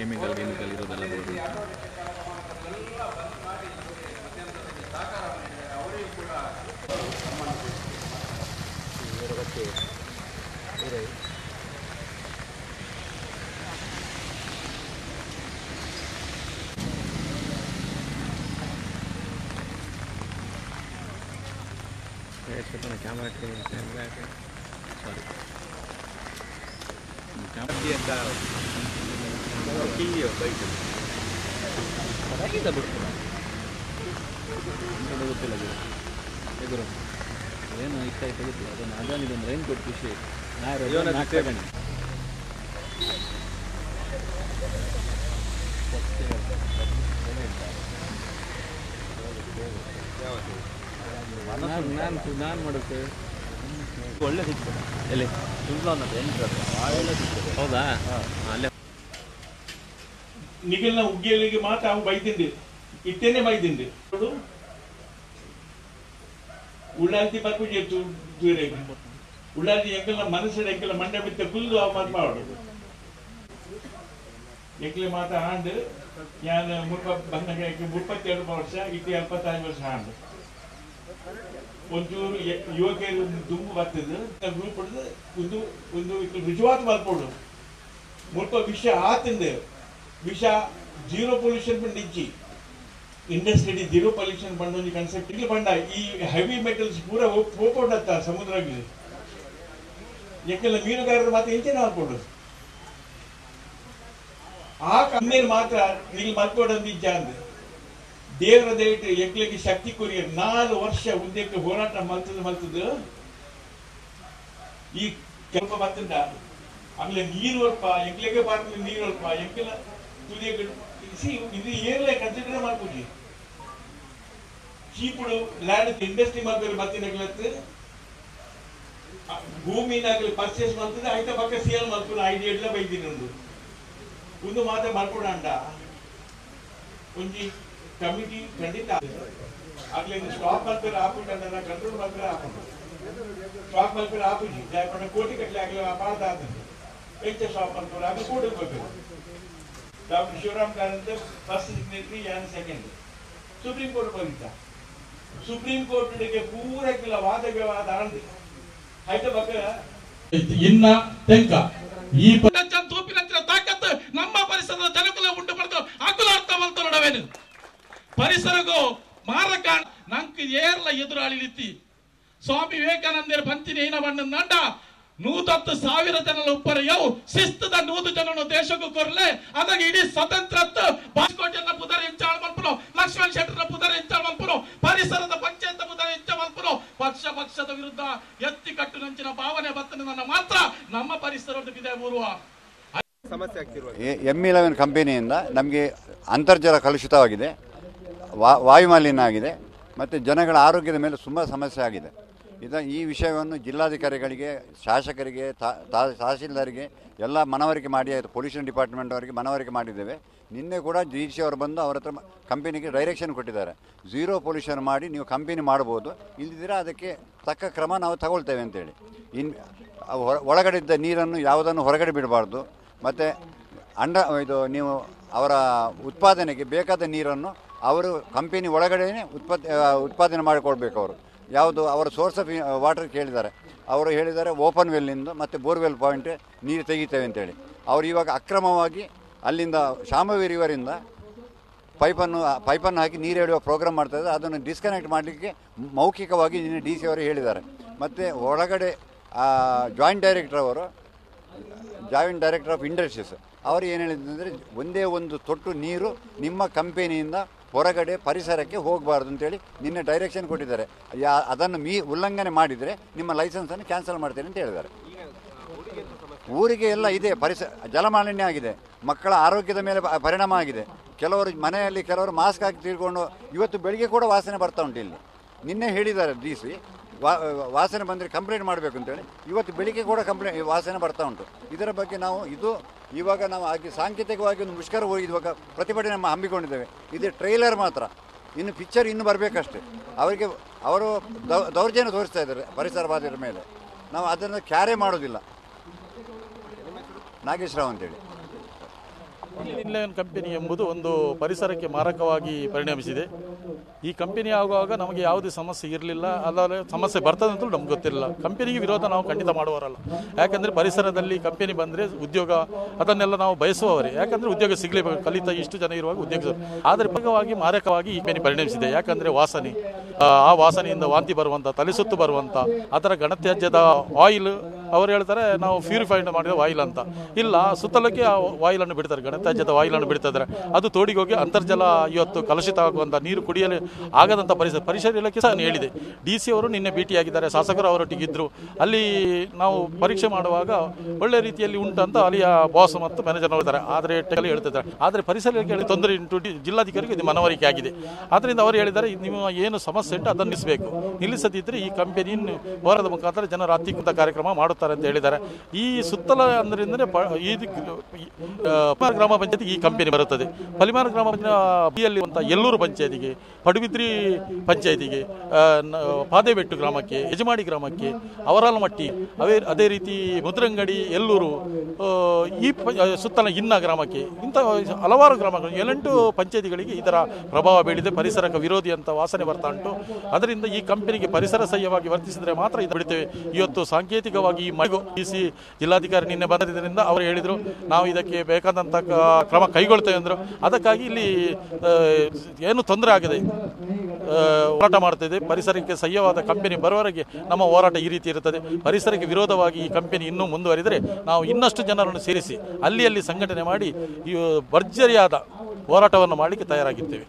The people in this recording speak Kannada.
ಕೆಮಿಕಲ್ ಇರೋದೆಲ್ಲ ಬೋರ್ಡ್. ಕ್ಯಾಮ್ರಾ ಸಾರಿ ಗೊತ್ತಿಲ್ಲ ಗುರು ಏನು ಇಷ್ಟ ಆಯ್ತು ಗೊತ್ತಿಲ್ಲ. ಅದನ್ನು ಅದೊಂದು ರೈನ್ ಕೊಟ್ಟು ಖುಷಿ ತಗೊಂಡು ನಾನು ಮಾಡುತ್ತೆ ಒಳ್ಳೆ ಸಿಗ್ತದೆ. ಎಲ್ಲಿ ಸುಂಟ್ಲ ಒಳ್ಳೆ ಸಿಗ್ತದೆ. ಹೌದಾ? ಅಲ್ಲೇ ನಿಖಿಲ್ನ ಉಗ್ಗಿಯಲ್ಲಿಗೆ ಮಾತ್ರ ಅವು ಬೈದಿಂಡಿ ಇಟ್ಟೇನೆ ಬೈದಿಂಡಿ ಉಳ್ಳಾಲ್ತಿ ಬರ್ಪೂಜೆ ಉಳ್ಳಾಲ್ತಿ ಎಂಕಲ್ನ ಮನಸ್ಸಿನ ಎಂಕಲ್ನ ಮಂಡ್ಯ ಬಿತ್ತ ಕುಲ್ಲು ಅವು ಮಾತು ಮಾಡೋದು ಎಂಕಲೆ ಮಾತ್ರ ಹಾಂಡು ನಾನು ಬಂದಾಗ 32 ವರ್ಷ ಇಟ್ಟು 75 ವರ್ಷ ಹಾಂಡು ಒಂಚೂರು ಯುವಕರು ದುಂಬು ಬರ್ತದೆ ಗ್ರೂಪ್ ಹೊಡೆದು ಒಂದು ರುಜುವಾತು ಬರ್ಬೋದು ಮುಲ್ಪ ವಿಷ ಆತಿಂದೆ ವಿಷ ಜೀರೋ ಪೊಲ್ಯೂಷನ್ ಬಂದು ಇಚ್ಚಿ ಇಂಡಸ್ಟ್ರಿ ಜೀರೋ ಪೊಲ್ಯೂಷನ್ ಬಂದು ಕನ್ಸೆಪ್ಟ್ ಇಲ್ಲಿ ಬಂಡ ಈ ಹೆವಿ ಮೆಟಲ್ಸ್ ಪೂರ ಹೋಗ್ಕೊಡತ್ತ ಸಮುದ್ರಕ್ಕೆ ಯಾಕೆಲ್ಲ ಮೀನುಗಾರರು ಮಾತ್ರ ಎಂಚೆ ಮಾಡ್ಕೊಡು ಆ ಕಮ್ಮಿಯಲ್ಲಿ ಮಾತ್ರ ಇಲ್ಲಿ ಮರ್ಕೊಡೋದು ನಿಜ ಅಂದೆ ದೇವರ ದಯವಿಟ್ಟು ಎಂಕ್ಲಿಗೆ ಶಕ್ತಿ ಕೊರಿಯ 4 ವರ್ಷ ಉದ್ಯಕ್ಕೆ ಹೋರಾಟ ಮಲ್ತದ್ದು ಈ ಕೆಲಸ ಬರ್ತದ ಆಮೇಲೆ ನೀರು ಹೊರಪ ಎಂಕ್ಲಿಗೆ ಬಾರ್ಲಿ ನೀರು ಹೊರಪ ಎಂಕೆಲ್ಲ ತುದಿಯ ಇದು ಏರ್ಲೇ ಕನ್ಸಿಡರ್ ಮಾಡ್ಕೊಡಿ ಚೀಪುಡು ಲ್ಯಾಂಡ್ ಇಂಡಸ್ಟ್ರಿ ಮಾಡ್ತಾರೆ ಬರ್ತಿನಾಗ್ಲತ್ತು ಭೂಮಿನಾಗಲಿ ಪರ್ಚೇಸ್ ಮಾಡ್ತದೆ ಆಯ್ತಾ ಪಕ್ಕ ಸೇಲ್ ಮಾಡ್ಕೊಂಡು ಐಡಿಯಾ ಎಲ್ಲ ಬೈತೀನಿ ಒಂದು ಮಾತ್ರ ಮಾಡ್ಕೊಡಂಡ ಒಂಜಿ ಕಮಿಟಿ ಖಂಡಿತ ಆಗ್ಲೇ ಸ್ಟಾಕ್ ಮಾರ್ಕೆಟ್ ಹಾಕೊಂಡ ಕಂಟ್ರೋಲ್ ಮಾತ್ರ ಹಾಕೊಂಡು ಸ್ಟಾಕ್ ಮಾರ್ಕೆಟ್ ಹಾಕುಜಿ ದಯಪಡ ಕೋಟಿ ಕಟ್ಟಲೆ ಆಗಲಿ ಅಪಾರ್ಥ ಆದಂತೆ ಹೆಚ್ಚು ಸ್ಟಾಕ್ ಮಾರ್ಕೆಟ್ ಆಗ ಕೋಟಿ ಬೇಕು doctor Shivaram Karanth first signatory ಯಾನ್ ಸೆಕೆಂಡ್ ಸುಪ್ರೀಂ ಕೋರ್ಟ್ ಬಂದಿದ್ದ ಸುಪ್ರೀಂ ಕೋರ್ಟ್ಗೆ ಪೂರಕ್ಕಿಲ್ಲ ವಾದ ವಿವಾದ ಆಂಡಿ ಹೈದರಾಬಾದ್ ಇನ್ನ ತೆಂಕ ಈ ತೂಪಿನಂತಿನ ತಾಕತ್ತು ನಮ್ಮ ಪರಿಸರದ ಜನಕುಲ ಉಂಟು ಪಡೆದು ಅಕುಲಾರ್ಥ ಮಲ್ತು ನೋಡವೇನು ಪರಿಸರಗೂ ಮಾರಕ ನಂಗೆ ಏರ್ಲ ಎದುರಾಳಿ ರೀತಿ ಸ್ವಾಮಿ ವಿವೇಕಾನಂದರ ಪಂಚಿನ ಏನ ಬಣ್ಣ ನಂಡ 110,000 ಜನರ ಉಪ್ಪರೆಯವು ಶಿಸ್ತದ 100 ಜನನು ದೇಶಕ್ಕೂ ಕೊರಲೆ ಅದಾಗ ಇಡೀ ಸ್ವತಂತ್ರ ಬಾಸ್ಕೋಟೆನ ಪುದರ ಹೆಚ್ಚಾಳ ಮಲ್ಪುನು ಲಕ್ಷ್ಮಣ್ ಶೆಟ್ಟರ್ನ ಪುದರ ಹೆಚ್ಚಾಳ ಮಲ್ಪುನು ಪರಿಸರದ ಪಂಚಾಯತ್ ಪುದರ ಹೆಚ್ಚ ಮಲ್ಪುನು ಪಕ್ಷದ ವಿರುದ್ಧ ಎತ್ತಿ ಕಟ್ಟು ನಂಚಿನ ಭಾವನೆ ಬರ್ತನೆ ನನ್ನ ಮಾತ್ರ ನಮ್ಮ ಪರಿಸರದ ವಿದೆ ಪೂರ್ವ ಸಮಸ್ಯೆ ಆಗ್ತಿರುವ M11 ಕಂಪನಿಯಿಂದ ನಮಗೆ ಅಂತರ್ಜಲ ಕಲುಷಿತವಾಗಿದೆ, ವಾಯುಮಾಲಿನ್ಯ ಆಗಿದೆ ಮತ್ತು ಜನಗಳ ಆರೋಗ್ಯದ ಮೇಲೆ ತುಂಬ ಸಮಸ್ಯೆ ಆಗಿದೆ. ಈ ವಿಷಯವನ್ನು ಜಿಲ್ಲಾಧಿಕಾರಿಗಳಿಗೆ, ಶಾಸಕರಿಗೆ, ತಹಸೀಲ್ದಾರಿಗೆ ಎಲ್ಲ ಮನವರಿಕೆ ಮಾಡಿ ಆಯಿತು. ಪೊಲ್ಯೂಷನ್ ಡಿಪಾರ್ಟ್ಮೆಂಟ್ ಅವರಿಗೆ ಮನವರಿಕೆ ಮಾಡಿದ್ದೇವೆ. ನಿನ್ನೆ ಕೂಡ DC ಅವರು ಬಂದು ಅವರ ಹತ್ರ ಕಂಪನಿಗೆ ಡೈರೆಕ್ಷನ್ ಕೊಟ್ಟಿದ್ದಾರೆ. ಝೀರೋ ಪೊಲ್ಯೂಷನ್ ಮಾಡಿ ನೀವು ಕಂಪನಿ ಮಾಡ್ಬೋದು, ಇಲ್ಲದಿದ್ದರೆ ಅದಕ್ಕೆ ತಕ್ಕ ಕ್ರಮ ನಾವು ತಗೊಳ್ತೇವೆ ಅಂತೇಳಿ. ಒಳಗಡೆ ಇದ್ದ ನೀರನ್ನು ಯಾವುದನ್ನು ಹೊರಗಡೆ ಬಿಡಬಾರ್ದು ಮತ್ತು ಇದು ನೀವು ಅವರ ಉತ್ಪಾದನೆಗೆ ಬೇಕಾದ ನೀರನ್ನು ಅವರು ಕಂಪನಿ ಒಳಗಡೆನೇ ಉತ್ಪಾದನೆ ಮಾಡಿಕೊಡ್ಬೇಕು. ಅವರು ಯಾವುದು ಅವರ ಸೋರ್ಸ್ ಆಫ್ ವಾಟರ್ ಕೇಳಿದ್ದಾರೆ. ಅವರು ಹೇಳಿದ್ದಾರೆ ಓಪನ್ ವೆಲ್ಲಿಂದ ಮತ್ತು ಬೋರ್ವೆಲ್ ಪಾಯಿಂಟ್ ನೀರು ತೆಗಿತೇವೆ ಅಂತೇಳಿ. ಅವರು ಇವಾಗ ಅಕ್ರಮವಾಗಿ ಅಲ್ಲಿಂದ ಶಾಂಭವಿ ರಿವರಿಂದ ಪೈಪನ್ನು ಹಾಕಿ ನೀರು ಎಳೆಯುವ ಪ್ರೋಗ್ರಾಮ್ ಮಾಡ್ತಾಯಿದ್ದಾರೆ. ಅದನ್ನು ಡಿಸ್ಕನೆಕ್ಟ್ ಮಾಡಲಿಕ್ಕೆ ಮೌಖಿಕವಾಗಿ ನಿನ್ನೆ DC ಅವರು ಹೇಳಿದ್ದಾರೆ. ಮತ್ತು ಒಳಗಡೆ ಜಾಯಿಂಟ್ ಡೈರೆಕ್ಟರ್ ಆಫ್ ಇಂಡಸ್ಟ್ರೀಸ್ ಅವರು ಏನು ಹೇಳಿದಂದರೆ ಒಂದೇ ಒಂದು ತೊಟ್ಟು ನೀರು ನಿಮ್ಮ ಕಂಪನಿಯಿಂದ ಹೊರಗಡೆ ಪರಿಸರಕ್ಕೆ ಹೋಗಬಾರ್ದು ಅಂತೇಳಿ ನಿನ್ನೆ ಡೈರೆಕ್ಷನ್ ಕೊಟ್ಟಿದ್ದಾರೆ. ಅದನ್ನು ಉಲ್ಲಂಘನೆ ಮಾಡಿದರೆ ನಿಮ್ಮ ಲೈಸೆನ್ಸನ್ನು ಕ್ಯಾನ್ಸಲ್ ಮಾಡ್ತೇನೆ ಅಂತ ಹೇಳಿದ್ದಾರೆ. ಊರಿಗೆ ಎಲ್ಲ ಇದೆ, ಜಲಮಾಲಿನ್ಯ ಆಗಿದೆ, ಮಕ್ಕಳ ಆರೋಗ್ಯದ ಮೇಲೆ ಪರಿಣಾಮ ಆಗಿದೆ. ಕೆಲವರು ಮನೆಯಲ್ಲಿ ಮಾಸ್ಕ್ ಹಾಕಿ ತಿಳ್ಕೊಂಡು ಇವತ್ತು ಬೆಳಿಗ್ಗೆ ಕೂಡ ವಾಸನೆ ಬರ್ತಾ ಉಂಟು. ಇಲ್ಲಿ ನಿನ್ನೆ ಹೇಳಿದ್ದಾರೆ DC ವಾಸನೆ ಬಂದರೆ ಕಂಪ್ಲೇಂಟ್ ಮಾಡಬೇಕು ಅಂತೇಳಿ. ಇವತ್ತು ಬೆಳಿಗ್ಗೆ ಕೂಡ ವಾಸನೆ ಬರ್ತಾ ಉಂಟು. ಇದರ ಬಗ್ಗೆ ಇವಾಗ ನಾವು ಸಾಂಕೇತಿಕವಾಗಿ ಒಂದು ಮುಷ್ಕರ ಹೋಗಿ ಇವಾಗ ಪ್ರತಿಭಟನೆ ಹಮ್ಮಿಕೊಂಡಿದ್ದೇವೆ. ಇದು ಟ್ರೈಲರ್ ಮಾತ್ರ, ಇನ್ನು ಪಿಕ್ಚರ್ ಇನ್ನೂ ಬರಬೇಕಷ್ಟೇ. ಅವರು ದೌರ್ಜನ್ಯ ತೋರಿಸ್ತಾ ಇದ್ದಾರೆ ಪರಿಸರವಾದಿಗಳ ಮೇಲೆ. ನಾವು ಅದನ್ನು ಕ್ಯಾರೆ ಮಾಡೋದಿಲ್ಲ. ನಾಗೇಶ್ ರಾವ್ ಅಂತೇಳಿ. 11 ಕಂಪನಿ ಎಂಬುದು ಒಂದು ಪರಿಸರಕ್ಕೆ ಮಾರಕವಾಗಿ ಪರಿಣಮಿಸಿದೆ. ಈ ಕಂಪನಿ ಆಗುವಾಗ ನಮಗೆ ಯಾವುದೇ ಸಮಸ್ಯೆ ಇರಲಿಲ್ಲ, ಅದರ ಸಮಸ್ಯೆ ಬರ್ತದೆ ಅಂತಲೂ ನಮ್ಗೆ ಗೊತ್ತಿರಲಿಲ್ಲ. ಕಂಪನಿಗೆ ವಿರೋಧ ನಾವು ಖಂಡಿತ ಮಾಡುವವರಲ್ಲ. ಯಾಕಂದರೆ ಪರಿಸರದಲ್ಲಿ ಕಂಪನಿ ಬಂದರೆ ಉದ್ಯೋಗ ಅದನ್ನೆಲ್ಲ ನಾವು ಬಯಸುವವರೇ. ಯಾಕಂದರೆ ಉದ್ಯೋಗ ಸಿಗಲೇಬೇಕು, ಕಲಿತ ಇಷ್ಟು ಜನ ಇರುವಾಗ ಉದ್ಯೋಗ. ಆದರೆ ಭಾಗವಾಗಿ ಮಾರಕವಾಗಿ ಈ ಕಂಪನಿ ಪರಿಣಮಿಸಿದೆ. ಯಾಕಂದರೆ ವಾಸನೆ, ಆ ವಾಸನೆಯಿಂದ ವಾಂತಿ ಬರುವಂಥ, ತಲೆ ಸುತ್ತು ಬರುವಂಥ, ಅದರ ಘನತ್ಯಾಜ್ಯದ ಆಯಿಲ್ ಅವರು ಹೇಳ್ತಾರೆ ನಾವು ಪ್ಯೂರಿಫೈಡ್ ಮಾಡಿದ ಆಯಿಲ್ ಅಂತ. ಇಲ್ಲ, ಸುತ್ತಲಕ್ಕೆ ಆ ಆಯಿಲನ್ನು ಬಿಡ್ತಾರೆ, ಘನತ್ಯಾಜ್ಯದ ಆಯಿಲನ್ನು ಬಿಡ್ತಿದ್ದಾರೆ. ಅದು ತೋಡಿಗೆ ಹೋಗಿ ಅಂತರ್ಜಲ ಇವತ್ತು ಕಲುಷಿತ ಆಗುವಂಥ, ನೀರು ಕುಡಿಯಲು ಆಗದಂಥ ಪರಿಸರ ಇಲಾಖೆ ಸಹ ಹೇಳಿದೆ. DC ಅವರು ನಿನ್ನೆ ಭೇಟಿಯಾಗಿದ್ದಾರೆ, ಶಾಸಕರು ಅವರೊಟ್ಟಿಗಿದ್ದರು. ಅಲ್ಲಿ ನಾವು ಪರೀಕ್ಷೆ ಮಾಡುವಾಗ ಒಳ್ಳೆ ರೀತಿಯಲ್ಲಿ ಉಂಟಂತ ಅಲ್ಲಿಯ ಬಾಸ್ ಮತ್ತು ಮ್ಯಾನೇಜರ್ ನೋಡ್ತಾರೆ. ಆದರೆ ಹೇಳ್ತಿದ್ದಾರೆ. ಆದರೆ ಪರಿಸರ ಇಲಾಖೆ ತೊಂದರೆ ಉಂಟು, ಜಿಲ್ಲಾಧಿಕಾರಿಗೆ ಇದು ಮನವರಿಕೆ ಆಗಿದೆ. ಆದ್ದರಿಂದ ಅವರು ಹೇಳಿದ್ದಾರೆ ನೀವು ಏನು ಸಮಸ್ಯೆ ಉಂಟು ಅದನ್ನು ನಿಲ್ಲಿಸಬೇಕು, ನಿಲ್ಲಿಸದಿದ್ದರೆ ಈ ಕಂಪನಿಯನ್ನು ಹೋರಾಟದ ಮುಖಾಂತರ ಜನರ ಹತ್ತಿಕ್ಕಂಥ ಕಾರ್ಯಕ್ರಮ ಮಾಡುತ್ತಾರೆ ಅಂತ ಹೇಳಿದ್ದಾರೆ. ಈ ಸುತ್ತಲ ಅಂದರೆ ಗ್ರಾಮ ಪಂಚಾಯತಿ ಈ ಕಂಪನಿ ಬರುತ್ತದೆ. ಪಲಿಮಾರ ಗ್ರಾಮ ಪಂಚಾಯತಿಯಲ್ಲಿ ಎಲ್ಲೂರು ಪಂಚಾಯತಿಗೆ, ಪಡುಬಿದ್ರಿ ಪಂಚಾಯತಿಗೆ, ಪಾದೇಬೆಟ್ಟು ಗ್ರಾಮಕ್ಕೆ, ಯಜಮಾಡಿ ಗ್ರಾಮಕ್ಕೆ, ಅವರಾಲಮಟ್ಟಿ, ಅದೇ ರೀತಿ ಮುದ್ರಂಗಡಿ, ಎಲ್ಲೂರು, ಈ ಸುತ್ತಲ ಇನ್ನ ಗ್ರಾಮಕ್ಕೆ, ಇಂಥ ಹಲವಾರು ಗ್ರಾಮಗಳು 8 ಪಂಚಾಯತಿಗಳಿಗೆ ಇದರ ಪ್ರಭಾವ ಬೀಳಿದೆ. ಪರಿಸರಕ್ಕೆ ವಿರೋಧಿ ಅಂತ ವಾಸನೆ ಬರ್ತಾ ಉಂಟು. ಅದರಿಂದ ಈ ಕಂಪನಿಗೆ ಪರಿಸರ ಸಹ್ಯವಾಗಿ ವರ್ತಿಸಿದರೆ ಮಾತ್ರ ಇದು ಬಿಡ್ತೇವೆ. ಇವತ್ತು ಸಾಂಕೇತಿಕವಾಗಿ ಈ ಮಳೆಗೂ DC ಜಿಲ್ಲಾಧಿಕಾರಿ ನಿನ್ನೆ ಬಂದಿದ್ದರಿಂದ ಅವರು ಹೇಳಿದರು ನಾವು ಇದಕ್ಕೆ ಬೇಕಾದಂಥ ಕ್ರಮ ಕೈಗೊಳ್ತೇವೆ ಅಂದರು. ಅದಕ್ಕಾಗಿ ಇಲ್ಲಿ ಏನು ತೊಂದರೆ ಆಗಿದೆ, ಹೋರಾಟ ಮಾಡ್ತಿದೆ. ಪರಿಸರಕ್ಕೆ ಸಹ್ಯವಾದ ಕಂಪನಿ ಬರುವವರೆಗೆ ನಮ್ಮ ಹೋರಾಟ ಈ ರೀತಿ ಇರುತ್ತದೆ. ಪರಿಸರಕ್ಕೆ ವಿರೋಧವಾಗಿ ಈ ಕಂಪನಿ ಇನ್ನೂ ಮುಂದುವರಿದರೆ ನಾವು ಇನ್ನಷ್ಟು ಜನರನ್ನು ಸೇರಿಸಿ ಅಲ್ಲಿ ಸಂಘಟನೆ ಮಾಡಿ ಈ ಭರ್ಜರಿಯಾದ ಹೋರಾಟವನ್ನು ಮಾಡಲಿಕ್ಕೆ ತಯಾರಾಗಿದ್ದೇವೆ.